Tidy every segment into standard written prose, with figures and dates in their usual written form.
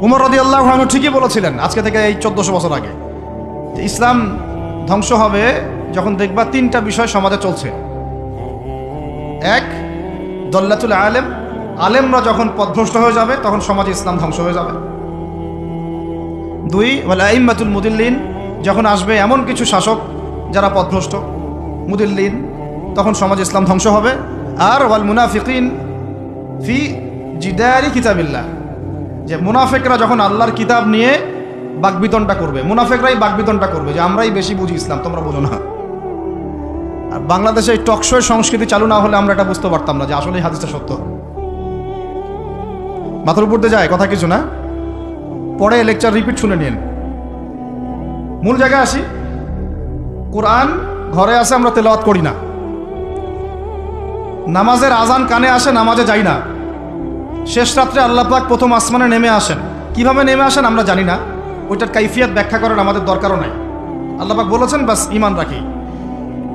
উমর রাদিয়াল্লাহু আনহু ঠিকই বলেছিলেন আজকে থেকে এই 1400 বছর আগে, ইসলাম ধ্বংস হবে যখন দেখবা তিনটা বিষয় সমাজে চলছে। এক, দল্লাতুল আলেম, আলেমরা যখন পথভ্রষ্ট হয়ে যাবে তখন সমাজে ইসলাম ধ্বংস হয়ে যাবে। দুই, ওয়াল আইম্মাতুল মুদিল্লিন, যখন আসবে এমন কিছু শাসক যারা পথভ্রষ্ট মুদিল্লিন, তখন সমাজ ইসলাম ধ্বংস হবে। আর ওয়াল মুনাফিকিন ফি জিদারি কিতাবিল্লাহ, যে মুনাফিকরা যখন আল্লাহর কিতাব নিয়ে বাকবিতনটা করবে, মুনাফিকরাই বাকবিতনটা করবে যে আমরাই বেশি বুঝি ইসলাম, তোমরা বোঝো না। আর বাংলাদেশে এই টকশোর সংস্কৃতি চালু না হলে আমরা এটা বুঝতে পারতাম না যে আসলে এই হাদিসটা সত্য। মাথার উপর দিয়ে যায় কথা কিছু না, পরে লেকচার রিপিট শুনে নিন। মূল জায়গায় আসি। কোরআন ঘরে আসে, আমরা তেলাওয়াত করি না। নামাজের আজান কানে আসে, নামাজে যাই না। শেষ রাত্রে আল্লাহ পাক প্রথম আসমানে নেমে আসেন, কিভাবে নেমে আসেন আমরা জানি না, ওইটার কাইফিয়াত ব্যাখ্যা করার আমাদের দরকারও নাই। আল্লাহ পাক বলেছেন বাস ঈমান রাখি।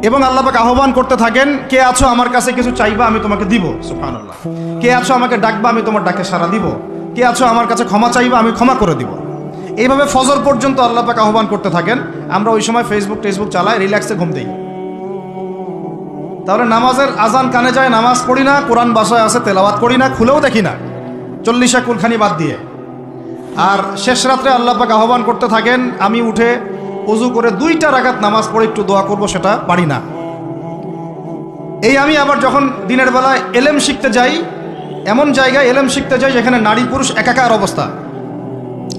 এবং আল্লাহ পাক আহ্বান করতে থাকেন, কে আছো আমার কাছে কিছু চাইবা আমি তোমাকে দিব, সুবহানাল্লাহ। কে আছো আমাকে ডাকবা আমি তোমার ডাকে সাড়া দিব। কে আছো আমার কাছে ক্ষমা চাইবা আমি ক্ষমা করে দিব। এইভাবে ফজর পর্যন্ত আল্লাহ পাক আহ্বান করতে থাকেন। আমরা ওই সময় ফেসবুক চালাই, রিল্যাক্সে ঘুম দিই। তাহলে নামাজের আজান কানে যায়, নামাজ পড়ি না, কোরআন বাসায় আছে তেলাওয়াত করি না, খুলেও দেখি না, 40 কুলখানি বাদ দিয়ে। আর শেষ রাত্রে আল্লাহ পাক আহ্বান করতে থাকেন, আমি উঠে ওযু করে 2টা রাকাত নামাজ পড়ে একটু দোয়া করব, সেটা পারি না। এই আমি আবার যখন দিনের বেলায় এলেম শিখতে যাই, এমন জায়গায় এলেম শিখতে যাই যেখানে নারী পুরুষ একাকার অবস্থা,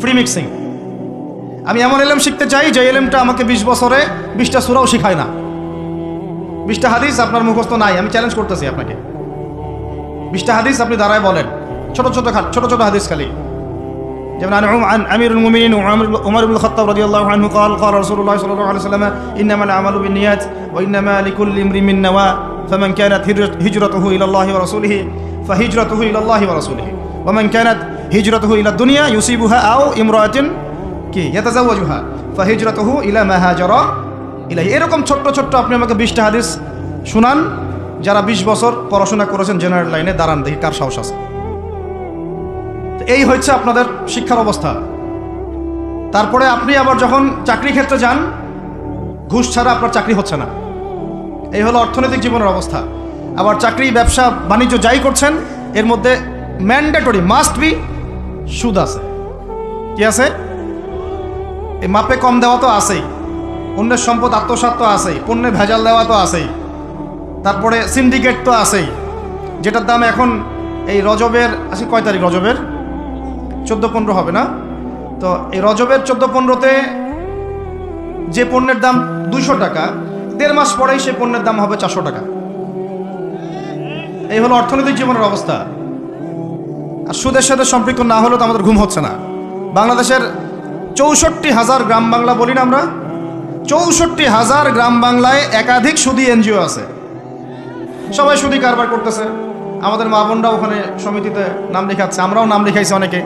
ফ্রি মিক্সিং। আমি এমন এলেম শিখতে চাই যে এলেমটা আমাকে 20 বছরে 20টা সূরাও শিখায় না। 20টা হাদিস আপনার মুখস্থ নাই, আমি চ্যালেঞ্জ করতেছি আপনাকে। 20টা হাদিস আপনি দাঁড়ায় বলেন, ছোট ছোট হাদিস খালি। যেমন عن أمير المؤمنين عمر بن الخطاب رضي الله عنه قال رسول الله صلى الله عليه وسلم إنما الأعمال بالنيات وإنما لكل امرئ ما نوى فمن كانت هجرته إلى الله ورسوله فهجرته إلى الله ورسوله ومن كانت هجرته إلى الدنيا يصيبها أو امرأة يتزوجها فهجرته إلى ما هاجر إليه। এরকম ছোট্ট আপনি আমাকে 20টা হাদিস শুনান যারা 20 বছর পড়াশোনা করেছেন জেনারেল লাইনে, দাঁড়ান দেখি কার সাহস আছে। এই হচ্ছে আপনাদের শিক্ষার অবস্থা। তারপরে আপনি আবার যখন চাকরি ক্ষেত্রে যান, ঘুষ ছাড়া আপনার চাকরি হচ্ছে না। এই হলো অর্থনৈতিক জীবনের অবস্থা। আবার চাকরি, ব্যবসা, বাণিজ্য যাই করছেন, এর মধ্যে ম্যান্ডেটরি মাস্ট বি সুদ আছে। কি আছে? এই মাপে কম দেওয়া তো আছেই, অন্যের সম্পদ আত্মসাৎ তো আছেই, পণ্যে ভেজাল দেওয়া তো আছেই, তারপরে সিন্ডিকেট তো আছেই, যেটার দাম এখন এই রজবের আছে কয় তারিখ, রজবের 14-15 হবে না? তো এই রজবের 14-15-তে যে পণ্যের দাম 200 টাকা, 1.5 মাস পরেই সেই পণ্যের দাম হবে 400 টাকা। এই হলো অর্থনৈতিক জীবনের অবস্থা। আর সুদের সাথে সম্পৃক্ত না হলেও তো আমাদের ঘুম হচ্ছে না। বাংলাদেশের 64,000 গ্রাম বাংলা বলি না আমরা, 64,000 গ্রাম বাংলায় একাধিক সুদী এনজিও আছে, সবাই সুদী কারবার করতেছে। আমাদের মা বোনরা ওখানে সমিতিতে নাম লেখাচ্ছে, আমরাও নাম লেখাইছি অনেকে।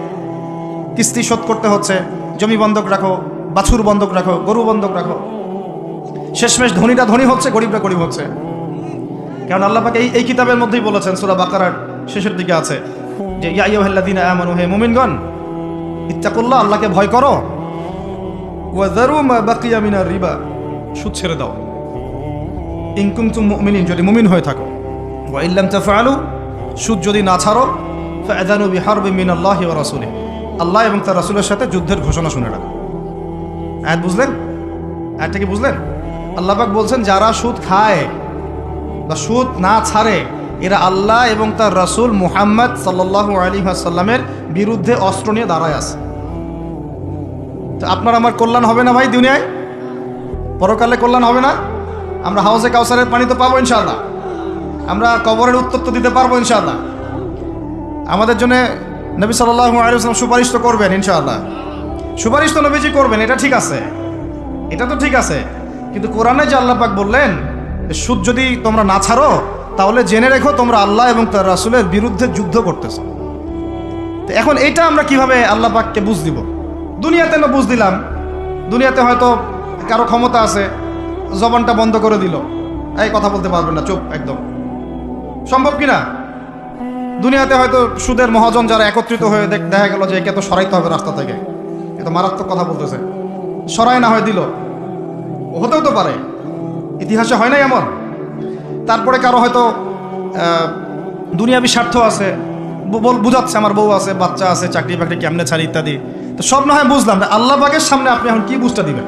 কিস্তি শোধ করতে হচ্ছে, জমি বন্ধক রাখো, বাছুর বন্ধক রাখো, গরু বন্ধক রাখো। শেষমেশ ধনীরা ধনী হচ্ছে, গরিবরা গরিব হচ্ছে। কারণ আল্লাহ পাক এই কিতাবের মধ্যেই বলেছেন, সূরা বাকারার শেষের দিকে আছে যে ইয়া আইয়ুহাল্লাযীনা আমানু, হে মুমিনগণ, ইত্তাকুল্লাহ, আল্লাহকে ভয় করো, ওয়া যারু মা বাকিয়া মিনার রিবা, সুদ ছেড়ে দাও, ইন কুনতুম মুমিনিন, যদি মুমিন হয়ে থাকো, ওয়া ইল্লাম তাফআলু, সুদ যদি না ছাড়ো, ফাআযানু বিহারবিন মিনাল্লাহি ওয়া রাসূলিহি, আল্লাহ এবং তার রাসূলের সাথে যুদ্ধের ঘোষণা শুনে রাখো। আয়াত বুঝলেন? আয়াতটা কি বুঝলেন? আল্লাহ পাক বলছেন যারা সুদ খায় বা সুদ না ছাড়ে, এরা আল্লাহ এবং তার রাসূল মুহাম্মদ সাল্লাল্লাহু আলাইহি ওয়াসাল্লামের বিরুদ্ধে অস্ত্র নিয়ে দাঁড়ায় আছে। তো আপনার আমার কল্যাণ হবে না ভাই দুনিয়ায়? পরকালে কল্যাণ হবে না? আমরা হাউজে কাউসারের পানি তো পাবো ইনশাআল্লাহ, আমরা কবরের উত্তর তো দিতে পারবো ইনশাআল্লাহ। আমাদের জন্য নবী সাল্লাল্লাহু আলাইহি ওয়াসাল্লাম সুপারিশ তো করবেন ইনশাআল্লাহ, সুপারিশ তো নবীজি করবেন, এটা ঠিক আছে, এটা তো ঠিক আছে। কিন্তু কোরআনে যে আল্লাহ পাক বললেন সুদ যদি তোমরা না ছাড়ো, তাহলে জেনে রেখো তোমরা আল্লাহ এবং তার রাসূলের বিরুদ্ধে যুদ্ধ করতেছো। তো এখন এটা আমরা কিভাবে আল্লাহ পাককে বুঝ দিব? দুনিয়াতে না বুঝ দিলাম, দুনিয়াতে হয়তো কারো ক্ষমতা আছে, জবানটা বন্ধ করে দিল, এই কথা বলতে পারবেন না, চুপ একদম, সম্ভব কিনা? দুনিয়াতে হয়তো সুদের মহাজন যারা একত্রিত হয়ে দেখা গেল যে একে তো সরাইতে হবে রাস্তা থেকে, এ তো মারাত্মক কথা বলতেছে, সরাই না হয় দিল, হতেও তো পারে, ইতিহাসে হয় নাই এমন। তারপরে কারো হয়তো দুনিয়াবি স্বার্থ আছে, বুঝাচ্ছে আমার বউ আছে, বাচ্চা আছে, চাকরি বাকরি কেমনে ছাড়ি ইত্যাদি। তো সব না হয় বুঝলাম, আল্লাহ পাকের সামনে আপনি এখন কি বুঝটা দিবেন?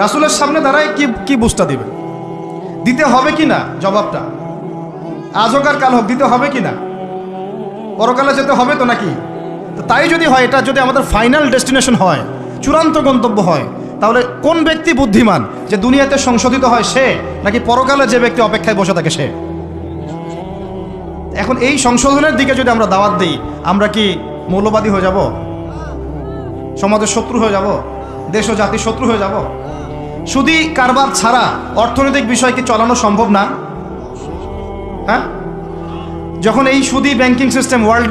রাসূলের সামনে দাঁড়ায় কি বুঝটা দিবেন? দিতে হবে কি না জবাবটা? আজ হোক আর কাল হোক দিতে হবে কি না? পরকালে যেতে হবে তো নাকি? তো তাই যদি হয়, এটা যদি আমাদের ফাইনাল ডেস্টিনেশন হয়, চূড়ান্ত গন্তব্য হয়, তাহলে কোন ব্যক্তি বুদ্ধিমান, যে দুনিয়াতে সংশোধিত হয় সে, নাকি পরকালে যে ব্যক্তি অপেক্ষায় বসে থাকে সে? এখন এই সংশোধনের দিকে যদি আমরা দাওয়াত দিই, আমরা কি মৌলবাদী হয়ে যাব? সমাজের শত্রু হয়ে যাব? দেশ ও জাতির শত্রু হয়ে যাব? সুদি কারবার ছাড়া অর্থনৈতিক বিষয় কি চালানো সম্ভব না? হ্যাঁ, যখন এই সুদি ব্যাংকিং সিস্টেম ওয়ার্ল্ড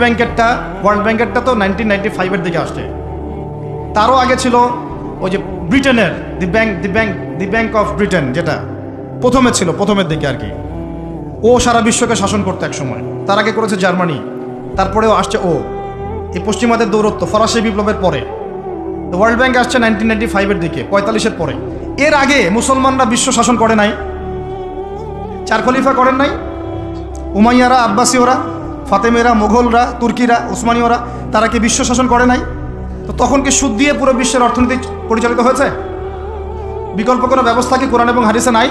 ব্যাংকেরটা তো 1995-এর দিকে আসছে, তারও আগে ছিল ওই যে ব্রিটেনের দি ব্যাংক অফ ব্রিটেন, যেটা প্রথমে ছিল, প্রথমের দিকে আর কি। ও সারা বিশ্বকে শাসন করতে এক সময়, তার আগে করেছে জার্মানি, তারপরেও আসছে ও। এই পশ্চিমাদের দৌরত্ব ফরাসি বিপ্লবের পরে ওয়ার্ল্ড ব্যাংক আসছে 1995-এর দিকে, 45-এর পরে। এর আগে মুসলমানরা বিশ্ব শাসন করে নাই, 4 খলিফা করেন নাই, উমাইয়ারা, আব্বাসীয়রা, ফাতেমেরা, মুঘলরা, তুর্কিরা, উসমানীয়রা, তারা কি বিশ্ব শাসন করে নাই? তো তখন কি সুদ দিয়ে পুরো বিশ্বের অর্থনীতি পরিচালিত হয়েছে? বিকল্প কোনো ব্যবস্থা কি কোরআন এবং হাদিসে নাই?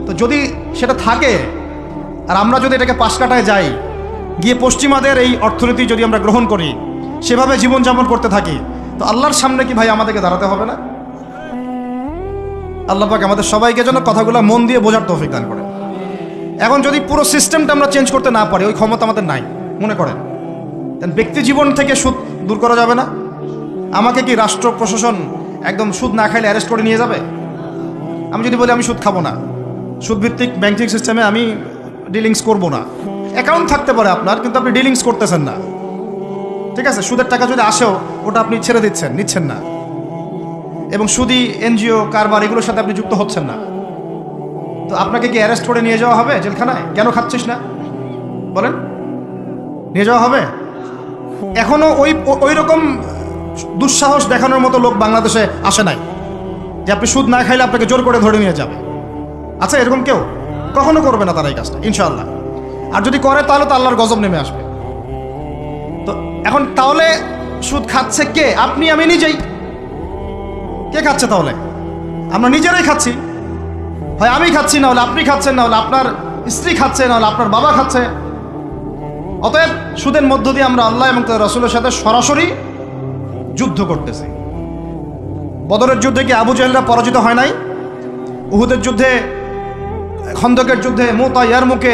তো যদি সেটা থাকে, আর আমরা যদি এটাকে পাশ কাটায় যাই, গিয়ে পশ্চিমাদের এই অর্থনীতি যদি আমরা গ্রহণ করি, সেভাবে জীবনযাপন করতে থাকি, তো আল্লাহর সামনে কি ভাই আমাদেরকে দাঁড়াতে হবে না? আল্লাহ পাক আমাদের সবাইকে যেন কথাগুলো মন দিয়ে বোঝার তৌফিক দান করে। এখন যদি পুরো সিস্টেমটা আমরা চেঞ্জ করতে না পারি, ওই ক্ষমতা আমাদের নাই মনে করেন, ব্যক্তি জীবন থেকে সুদ দূর করা যাবে না? আমাকে কি রাষ্ট্র প্রশাসন একদম সুদ না খাইলে অ্যারেস্ট করে নিয়ে যাবে? আমি যদি বলি আমি সুদ খাবো না, সুদভিত্তিক ব্যাংকিং সিস্টেমে আমি ডিলিংস করব না, অ্যাকাউন্ট থাকতে পারে আপনার, কিন্তু আপনি ডিলিংস করতেছেন না, ঠিক আছে? সুদের টাকা যদি আসেও ওটা আপনি ছেড়ে দিচ্ছেন, নিচ্ছেন না, এবং সুদি এনজিও কারবার এগুলোর সাথে আপনি যুক্ত হচ্ছেন না, তো আপনাকে কি অ্যারেস্ট করে নিয়ে যাওয়া হবে জেলখানায়? কেন খাচ্ছিস না বলেন, নিয়ে যাওয়া হবে? এখনো ওই রকম দুঃসাহস দেখানোর মতো লোক বাংলাদেশে আসে নাই যে আপনি সুদ না খাইলে আপনাকে জোর করে ধরে নিয়ে যাবে। আচ্ছা, এরকম কেউ কখনো করবে না তারা এই কাজটা, ইনশাআল্লাহ। আর যদি করে তাহলে তো আল্লাহর গজব নেমে আসবে। তো এখন তাহলে সুদ খাচ্ছে কে? আপনি, আমি, নিজেই। কে খাচ্ছে তাহলে? আমরা নিজেরাই খাচ্ছি। হয় আমি খাচ্ছি, না হলে আপনি খাচ্ছেন, না হলে আপনার স্ত্রী খাচ্ছে, না হলে আপনার বাবা খাচ্ছে। অতএব সুদের মধ্য দিয়ে আমরা আল্লাহ এবং তার রাসূলের সাথে সরাসরি যুদ্ধ করতেছি। বদরের যুদ্ধে কি আবু জাহেলরা পরাজিত হয় নাই? উহুদের যুদ্ধে, খন্দকের যুদ্ধে, মুতা, ইয়ারমুকে,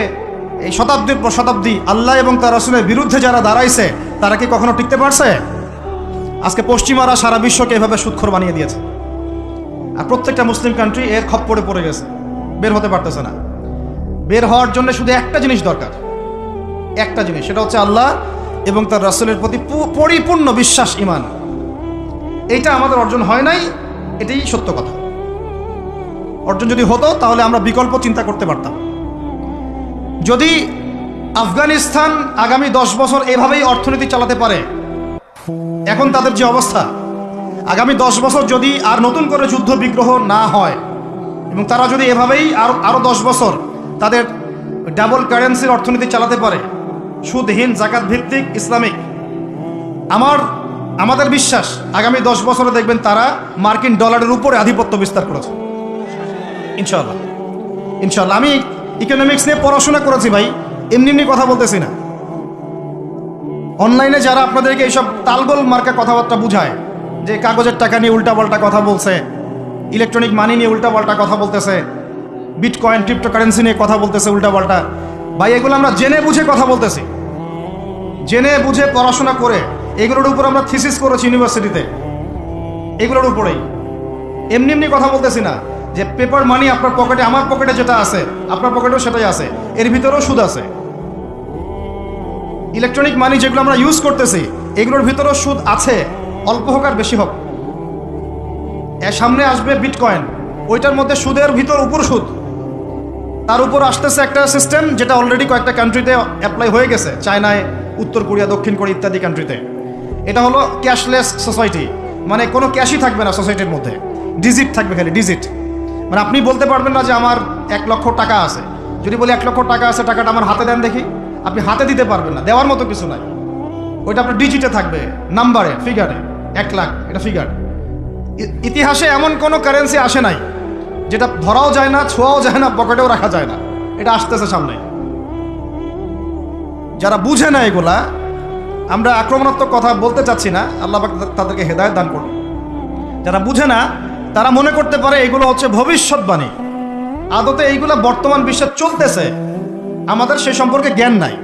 এই শতাব্দীর পর শতাব্দী আল্লাহ এবং তার রাসূলের বিরুদ্ধে যারা দাঁড়াইছে, তারা কি কখনো টিকতে পারছে? আজকে পশ্চিমারা সারা বিশ্বকে এভাবে সুদখোর বানিয়ে দিয়েছে, আর প্রত্যেকটা মুসলিম কান্ট্রি এর খপ্পরে পড়ে গেছে, বের হতে পারতেছে না। বের হওয়ার জন্য শুধু একটা জিনিস দরকার, একটা জিনিস, সেটা হচ্ছে আল্লাহ এবং তার রাসূলের প্রতি পরিপূর্ণ বিশ্বাস, ঈমান। এইটা আমাদের অর্জন হয় নাই, এটাই সত্য কথা। অর্জন যদি হতো তাহলে আমরা বিকল্প চিন্তা করতে পারতাম। যদি আফগানিস্তান আগামী 10 বছর এভাবেই অর্থনীতি চালাতে পারে, এখন তাদের যে অবস্থা, আগামী 10 বছর যদি আর নতুন করে যুদ্ধ বিগ্রহ না হয়, এবং তারা যদি এভাবেই আরো 10 বছর তাদের ডাবল কারেন্সির অর্থনীতি চালাতে পারে, সুদহীন, জাকাত ভিত্তিক, ইসলামিক, আমাদের বিশ্বাস আগামী 10 বছরে দেখবেন তারা মার্কিন ডলারের উপরে আধিপত্য বিস্তার করেছে, ইনশাআল্লাহ। ইনশাআল্লাহ। আমি ইকোনমিক্স নিয়ে পড়াশোনা করেছি ভাই, এমনি কথা বলতেছি না। অনলাইনে যারা আপনাদেরকে এইসব তালগোল মার্কা কথাবার্তা বুঝায়, যে কাগজের টাকা নিয়ে উল্টাপাল্টা কথা বলছে, ইলেকট্রনিক মানি নিয়ে উল্টাপাল্টা কথা বলতেছে, বিটকয়েন, ক্রিপ্টোকারেন্সি নিয়ে কথা বলতেছে উল্টাপাল্টা, ভাই এগুলো আমরা জেনে বুঝে কথা বলতেছি, জেনে বুঝে পড়াশোনা করে। এগুলোর উপর আমরা থিসিস করেছি ইউনিভার্সিটিতে, এগুলোর উপরেই। এমনি কথা বলতেছি না যে পেপার মানি আপনার পকেটে, আমার পকেটে যেটা আছে আপনার পকেটেও সেটাই আছে, এর ভিতরেও সুদ আছে। ইলেকট্রনিক মানি যেগুলো আমরা ইউজ করতেছি, এগুলোর ভিতরেও সুদ আছে, অল্প হোক আর বেশি হোক। এর সামনে আসবে বিটকয়েন, ওইটার মধ্যে সুদের ভিতর উপর সুদ, তার উপর আসতেছে একটা সিস্টেম যেটা অলরেডি কয়েকটা কান্ট্রিতে অ্যাপ্লাই হয়ে গেছে, চায়নায়, উত্তর কোরিয়া, দক্ষিণ কোরিয়া ইত্যাদি কান্ট্রিতে। এটা হলো ক্যাশলেস সোসাইটি, মানে কোনো ক্যাশই থাকবে না সোসাইটির মধ্যে, ডিজিট থাকবে, খালি ডিজিট। মানে আপনি বলতে পারবেন না যে আমার 1 লক্ষ টাকা আছে। যদি বলি 1 লক্ষ টাকা আছে, টাকাটা আমার হাতে দেন দেখি, আপনি হাতে দিতে পারবেন না, দেওয়ার মতো কিছু নাই। ওইটা আপনার ডিজিটে থাকবে, নাম্বারে, ফিগারে। 1 লাখ এটা ফিগার। ইতিহাসে এমন কোনো কারেন্সি আসে নাই যেটা ধরাও যায় না, ছোঁয়াও যায় না, পকেটেও রাখা যায় না। এটা আসতেছে সামনে। যারা বুঝে না এগুলা, আমরা আক্রমণাত্মক কথা বলতে চাচ্ছি না, আল্লাহ পাক তাদেরকে হেদায়েত দান করুন। যারা বুঝে না তারা মনে করতে পারে এগুলো হচ্ছে ভবিষ্যৎবাণী। আদতে এইগুলা বর্তমান বিশ্বে চলতেছে, আমাদের সে সম্পর্কে জ্ঞান নাই।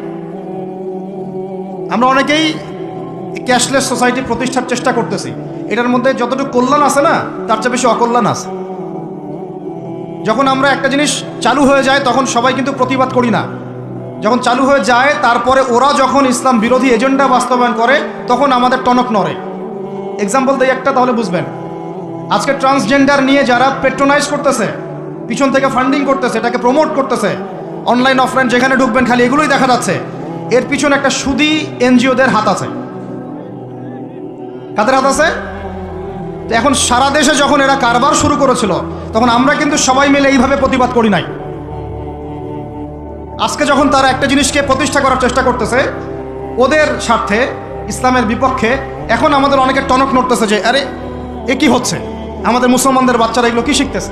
আমরা অনেকেই ক্যাশলেস সোসাইটি প্রতিষ্ঠার চেষ্টা করতেছি। এটার মধ্যে যতটুকু কল্যাণ আছে না, তার চেয়ে বেশি অকল্যাণ আছে। যখন আমরা একটা জিনিস চালু হয়ে যায় তখন সবাই কিন্তু প্রতিবাদ করি না। যখন চালু হয়ে যায় তারপরে ওরা যখন ইসলাম বিরোধী এজেন্ডা বাস্তবায়ন করে তখন আমাদের টনক নড়ে। এক্সাম্পল দেই একটা, তাহলে বুঝবেন। আজকে ট্রান্সজেন্ডার নিয়ে যারা পেট্রোনাইজ করতেছে, পিছন থেকে ফান্ডিং করতেছে, এটাকে প্রমোট করতেছে, অনলাইন অফলাইন যেখানে ঢুকবেন খালি এগুলোই দেখা যাচ্ছে, এর পিছনে একটা সুদী এনজিওদের হাত আছে। কাদের হাত আছে? তো এখন সারা দেশে যখন এরা কারবার শুরু করেছিল তখন আমরা কিন্তু সবাই মিলে এইভাবে প্রতিবাদ করি নাই। আজকে যখন তারা একটা জিনিসকে প্রতিষ্ঠা করার চেষ্টা করতেছে ওদের স্বার্থে, ইসলামের বিপক্ষে, এখন আমাদের অনেকের টনক নড়তেছে যে আরে এ কি হচ্ছে, আমাদের মুসলমানদের বাচ্চারা এগুলো কি শিখতেছে।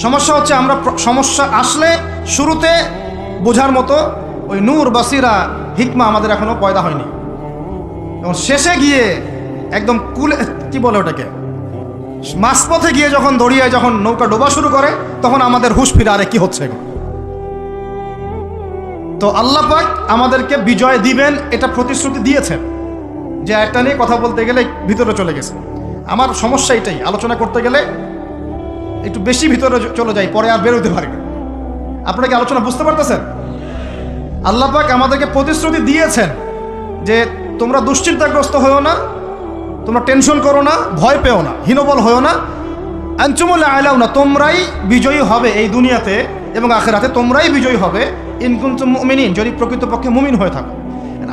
সমস্যা হচ্ছে আমরা সমস্যা আসলে শুরুতে বোঝার মতো ওই নূর, বাসিরা, হিকমা আমাদের এখনো পয়দা হয়নি। এবং শেষে গিয়ে একদম কুলে, কি বলে ওটাকে, মাঝপথে গিয়ে যখন দড়িয়ায় যখন নৌকা ডোবা শুরু করে তখন আমাদের হুঁশ ফিরে, আরে কি হচ্ছে এগুলো। তো আল্লাহ পাক আমাদেরকে বিজয় দিবেন এটা প্রতিশ্রুতি দিয়েছেন। যে একটা নিয়ে কথা বলতে গেলে ভিতরে চলে গেছে। আমার সমস্যা এটাই, আলোচনা করতে গেলে একটু বেশি ভিতরে চলে যাই, পরে আর বেরোতে পারি না। আপনারা কি আলোচনা বুঝতে পারতেছেন? আল্লাহ পাক আমাদেরকে প্রতিশ্রুতি দিয়েছেন যে তোমরা দুশ্চিন্তাগ্রস্ত হয়েও না, তোমরা টেনশন করো না, ভয় পেও না, হীনবল হয়েও না, আনতুমুল আ'লাউনা, তোমরাই বিজয়ী হবে এই দুনিয়াতে এবং আখিরাতে, তোমরাই বিজয়ী হবে ইন কুনতুম মুমিনিন, যদি প্রকৃতপক্ষে মুমিন হয়ে থাকো।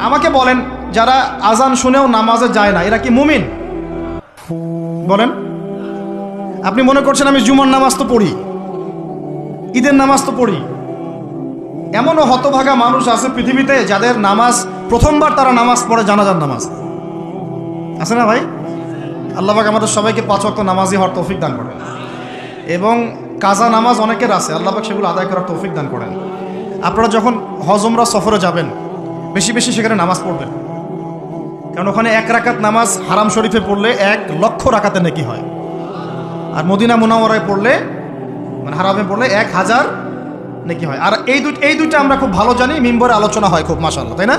আমাকে বলেন, যারা আজান শুনেও নামাজে যায় না এরা কি মুমিন? বলেন। আপনি মনে করছেন আমি জুমার নামাজ তো পড়ি, ঈদের নামাজ তো পড়ি। এমনও হতভাগা মানুষ আছে পৃথিবীতে যাদের নামাজ প্রথমবার তারা নামাজ পড়ে জানাজার নামাজ। আছে না ভাই? আল্লাহ পাক আমাদের সবাইকে 5 ওয়াক্ত নামাজি হওয়ার তৌফিক দান করেন। এবং কাজা নামাজ অনেকের আছে, আল্লাহ পাক সেগুলো আদায় করার তৌফিক দান করেন। আপনারা যখন হজ উমরা সফরে যাবেন বেশি বেশি সেখানে নামাজ পড়বেন, কারণ ওখানে 1 রাকাত নামাজ হারাম শরীফে পড়লে 1 লক্ষ রাকাতে নেকি হয়। আর মদিনা মুনাওয়ারায় পড়লে, মানে হারামে পড়লে 1000 নেকি হয়। আর এই দুইটা আমরা খুব ভালো জানি, মিম্বরে আলোচনা হয় খুব, মাশাআল্লাহ, তাই না?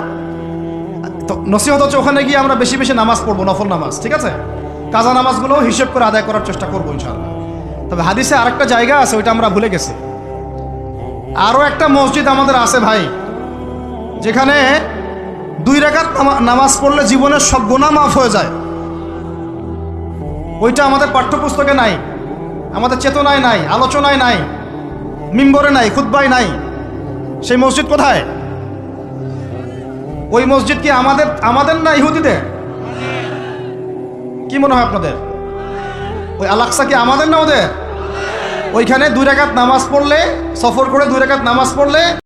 তো নসিহত হচ্ছে ওখানে গিয়ে আমরা বেশি বেশি নামাজ পড়বো, নফল নামাজ, ঠিক আছে? কাজা নামাজগুলো হিসেব করে আদায় করার চেষ্টা করবো ইনশাআল্লাহ। তবে হাদিসে আরেকটা জায়গা আছে, ওইটা আমরা ভুলে গেছি। আরও একটা মসজিদ আমাদের আছে ভাই, যেখানে 2 রাকাত নামাজ পড়লে জীবনের সব গুনাহ মাফ হয়ে যায়। ওইটা আমাদের পাঠ্যপুস্তকে নাই, আমাদের চেতনায় নাই, আলোচনায় নাই, মিম্বরে নাই, খুতবায় নাই। সেই মসজিদ কোথায়? ওই মসজিদ কি আমাদের না ইহুদিদের? কি মনে হয় আপনাদের? ওই আল-আকসা কি আমাদের না ওদের? ওইখানে 2 রাকাত নামাজ পড়লে, সফর করে 2 রাকাত নামাজ পড়লে